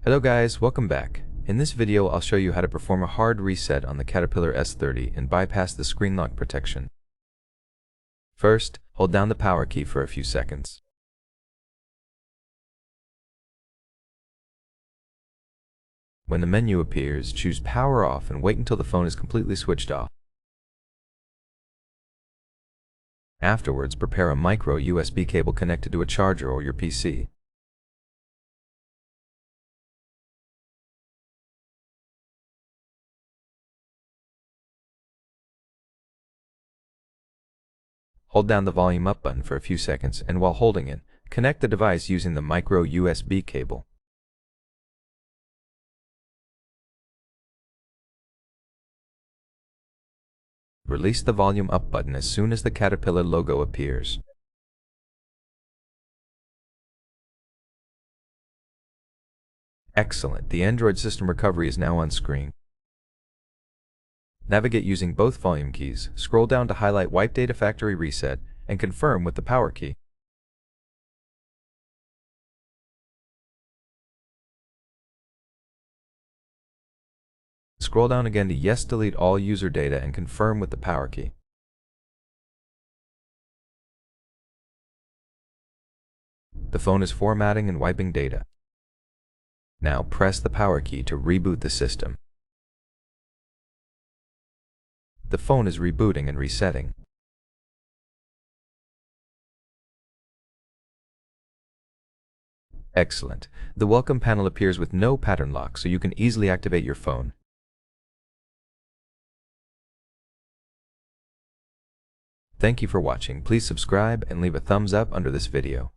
Hello guys, welcome back. In this video I'll show you how to perform a hard reset on the Caterpillar S30 and bypass the screen lock protection. First, hold down the power key for a few seconds. When the menu appears, choose power off and wait until the phone is completely switched off. Afterwards, prepare a micro USB cable connected to a charger or your PC. Hold down the volume up button for a few seconds, and while holding it, connect the device using the micro USB cable. Release the volume up button as soon as the Caterpillar logo appears. Excellent, the Android system recovery is now on screen. Navigate using both volume keys, scroll down to highlight Wipe Data Factory Reset, and confirm with the power key. Scroll down again to Yes, delete all user data and confirm with the power key. The phone is formatting and wiping data. Now press the power key to reboot the system. The phone is rebooting and resetting. Excellent. The welcome panel appears with no pattern lock, so you can easily activate your phone. Thank you for watching. Please subscribe and leave a thumbs up under this video.